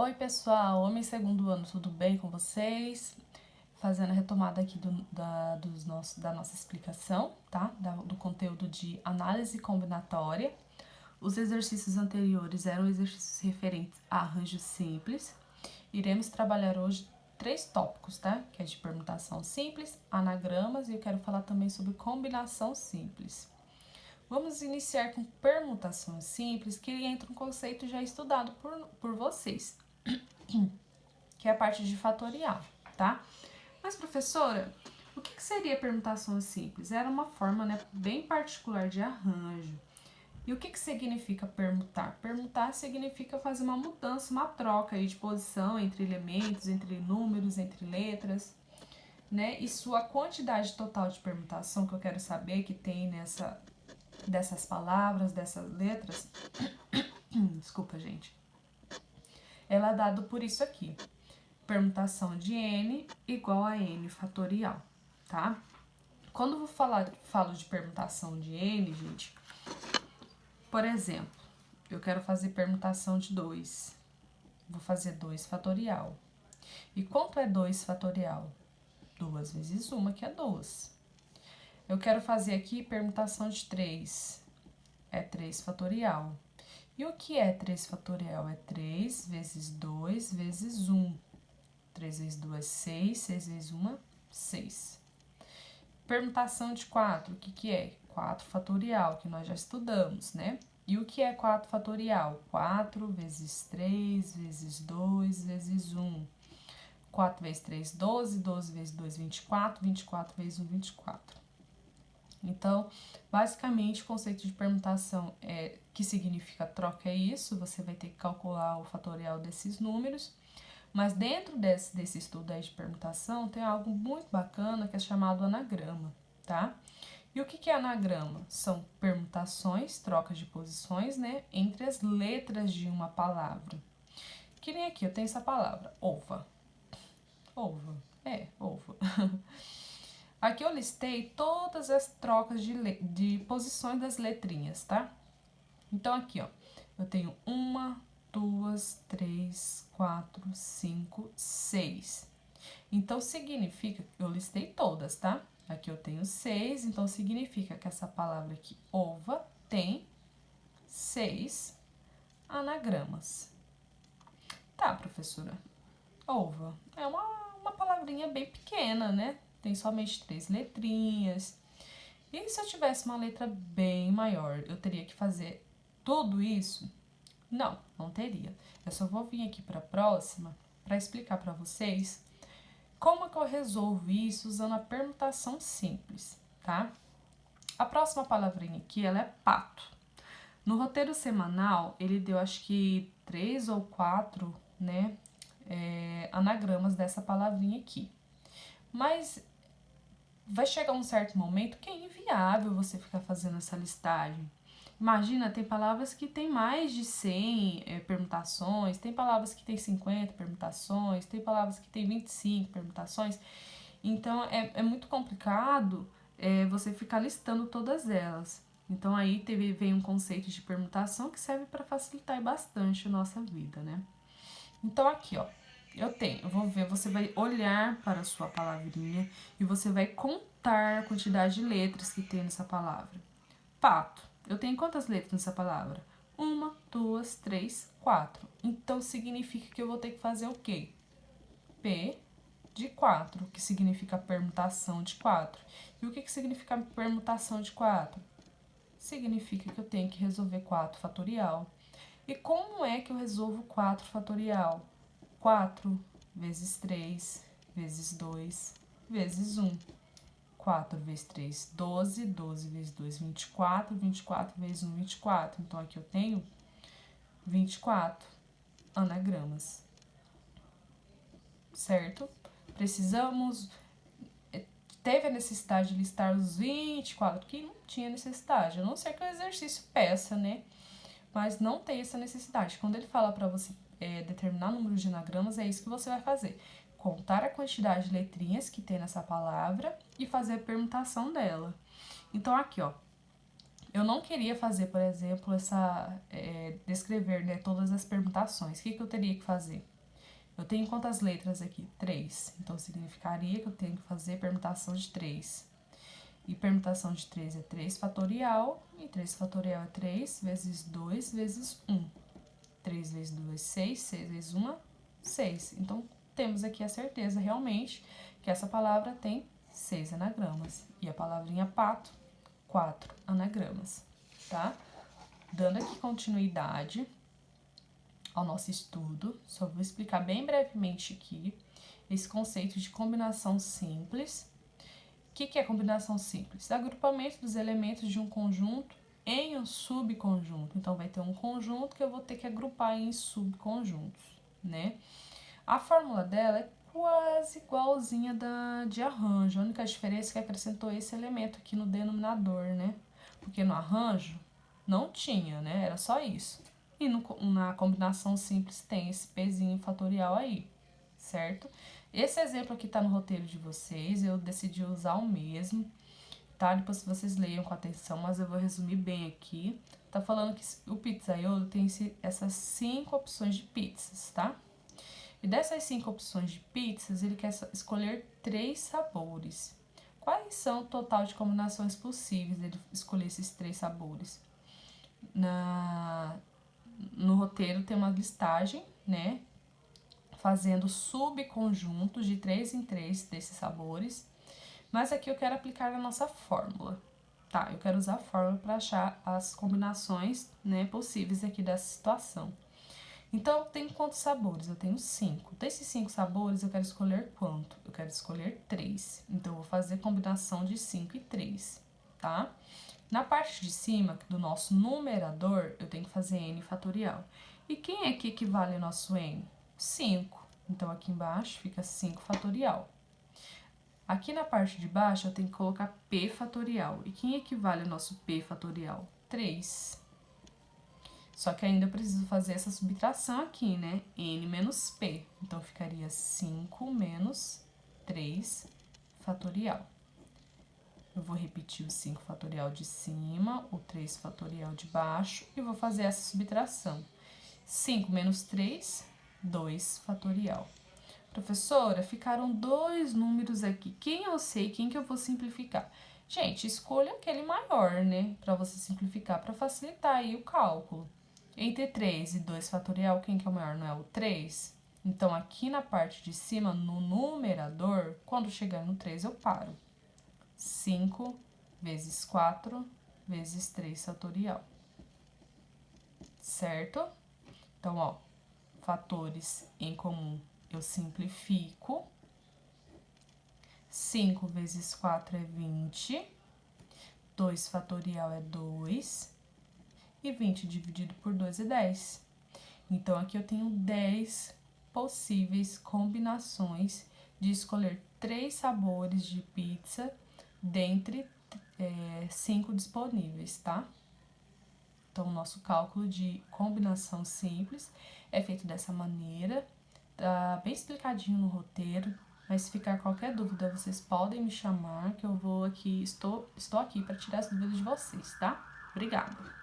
Oi pessoal, homem segundo ano, tudo bem com vocês? Fazendo a retomada aqui da nossa explicação, tá? Do conteúdo de análise combinatória. Os exercícios anteriores eram exercícios referentes a arranjo simples. Iremos trabalhar hoje 3 tópicos, tá? Que é de permutação simples, anagramas e eu quero falar também sobre combinação simples. Vamos iniciar com permutação simples, que entra um conceito já estudado por vocês, que é a parte de fatorial, tá? Mas, professora, o que seria permutação simples? Era uma forma, né, bem particular de arranjo. E o que significa permutar? Permutar significa fazer uma mudança, uma troca aí de posição entre elementos, entre números, entre letras, né? E sua quantidade total de permutação, que eu quero saber que tem dessas palavras, dessas letras, desculpa, gente, ela é dada por isso aqui. Permutação de n igual a n fatorial, tá? Quando eu falo de permutação de n, gente, por exemplo, eu quero fazer permutação de 2. Vou fazer 2 fatorial. E quanto é 2 fatorial? 2 vezes 1, que é 2. Eu quero fazer aqui permutação de 3. É 3 fatorial. E o que é 3 fatorial? É 3 vezes 2 vezes 1. 3 vezes 2 é 6, 6 vezes 1 é 6. Permutação de 4, o que é? 4 fatorial, que nós já estudamos, né? E o que é 4 fatorial? 4 vezes 3 vezes 2 vezes 1. 4 vezes 3, 12, 12 vezes 2, 24, 24 vezes 1, 24. Então, basicamente, o conceito de permutação que significa troca é isso, você vai ter que calcular o fatorial desses números. Mas dentro desse estudo aí de permutação, tem algo muito bacana que é chamado anagrama, tá? E o que é anagrama? São permutações, trocas de posições, né, entre as letras de uma palavra. Que nem aqui, eu tenho essa palavra, ova. Ova, ova. Aqui eu listei todas as trocas de posições das letrinhas, tá? Então aqui, ó, eu tenho 1, 2, 3, 4, 5, 6. Então, significa, eu listei todas, tá? Aqui eu tenho 6, então significa que essa palavra aqui, ova, tem 6 anagramas. Tá, professora, ova é uma palavrinha bem pequena, né? Tem somente 3 letrinhas. E se eu tivesse uma letra bem maior, eu teria que fazer tudo isso? Não teria. Eu só vou vir aqui para a próxima para explicar para vocês como é que eu resolvo isso usando a permutação simples, tá? A próxima palavrinha aqui, ela é pato. No roteiro semanal, ele deu acho que 3 ou 4, né, anagramas dessa palavrinha aqui. Mas vai chegar um certo momento que é inviável você ficar fazendo essa listagem. Imagina, tem palavras que tem mais de 100 permutações, tem palavras que tem 50 permutações, tem palavras que tem 25 permutações. Então, é muito complicado você ficar listando todas elas. Então, aí vem um conceito de permutação que serve para facilitar bastante a nossa vida, né? Então, aqui, ó, eu vou ver, você vai olhar para a sua palavrinha e você vai contar a quantidade de letras que tem nessa palavra. Pato. Eu tenho quantas letras nessa palavra? 1, 2, 3, 4. Então, significa que eu vou ter que fazer o quê? P de 4, que significa permutação de 4. E o que significa permutação de 4? Significa que eu tenho que resolver 4 fatorial. E como é que eu resolvo 4 fatorial? 4 vezes 3 vezes 2 vezes 1. 4 vezes 3, 12, 12 vezes 2, 24, 24 vezes 1, 24. Então, aqui eu tenho 24 anagramas, certo? Teve a necessidade de listar os 24, que não tinha necessidade, a não ser que o exercício peça, né? Mas não tem essa necessidade. Quando ele fala para você determinar o número de anagramas, é isso que você vai fazer. Contar a quantidade de letrinhas que tem nessa palavra e fazer a permutação dela. Então, aqui, ó, Eu não queria fazer, por exemplo, descrever, né, todas as permutações. O que eu teria que fazer? Eu tenho quantas letras aqui? 3. Então, significaria que eu tenho que fazer permutação de 3. E permutação de 3 é 3 fatorial. E 3 fatorial é 3 vezes 2 vezes 1. 3 vezes 2, 6. 6 vezes 1, 6. Então, temos aqui a certeza, realmente, que essa palavra tem 6 anagramas. E a palavrinha pato, 4 anagramas, tá? Dando aqui continuidade ao nosso estudo, só vou explicar bem brevemente aqui esse conceito de combinação simples. O que é combinação simples? Agrupamento dos elementos de um conjunto em um subconjunto. Então, vai ter um conjunto que eu vou ter que agrupar em subconjuntos, né? A fórmula dela é quase igualzinha de arranjo. A única diferença é que acrescentou esse elemento aqui no denominador, né? Porque no arranjo não tinha, né? Era só isso. E na combinação simples tem esse pezinho fatorial aí, certo? Esse exemplo aqui tá no roteiro de vocês, eu decidi usar o mesmo, tá? Depois vocês leiam com atenção, mas eu vou resumir bem aqui. Tá falando que o pizzaiolo tem essas 5 opções de pizzas, tá? E dessas 5 opções de pizzas, ele quer escolher 3 sabores. Quais são o total de combinações possíveis dele escolher esses 3 sabores? No roteiro tem uma listagem, né? Fazendo subconjuntos de 3 em 3 desses sabores. Mas aqui eu quero aplicar a nossa fórmula, tá? Eu quero usar a fórmula para achar as combinações, né, possíveis aqui dessa situação. Então, eu tenho quantos sabores? Eu tenho 5. Desses 5 sabores, eu quero escolher quanto? Eu quero escolher 3. Então, eu vou fazer combinação de 5 e 3, tá? Na parte de cima do nosso numerador, eu tenho que fazer n fatorial. E quem é que equivale ao nosso n? 5. Então, aqui embaixo fica 5 fatorial. Aqui na parte de baixo, eu tenho que colocar p fatorial. E quem equivale ao nosso p fatorial? 3. Só que ainda eu preciso fazer essa subtração aqui, né? n menos p. Então, ficaria 5 menos 3 fatorial. Eu vou repetir o 5 fatorial de cima, o 3 fatorial de baixo e vou fazer essa subtração. 5 menos 3, 2 fatorial. Professora, ficaram 2 números aqui. Quem eu sei, quem que eu vou simplificar? Gente, escolha aquele maior, né? Para você simplificar, para facilitar aí o cálculo. Entre 3 e 2 fatorial, quem que é o maior? Não é o 3? Então, aqui na parte de cima, no numerador, quando chegar no 3, eu paro. 5 vezes 4 vezes 3 fatorial. Certo? Então, ó, fatores em comum eu simplifico. 5 vezes 4 é 20. 2 fatorial é 2. E 20 dividido por 2 é 10. Então, aqui eu tenho 10 possíveis combinações de escolher 3 sabores de pizza dentre 5 disponíveis, tá? Então, o nosso cálculo de combinação simples é feito dessa maneira, tá bem explicadinho no roteiro, mas se ficar qualquer dúvida, vocês podem me chamar, que eu vou aqui, estou aqui para tirar as dúvidas de vocês, tá? Obrigada!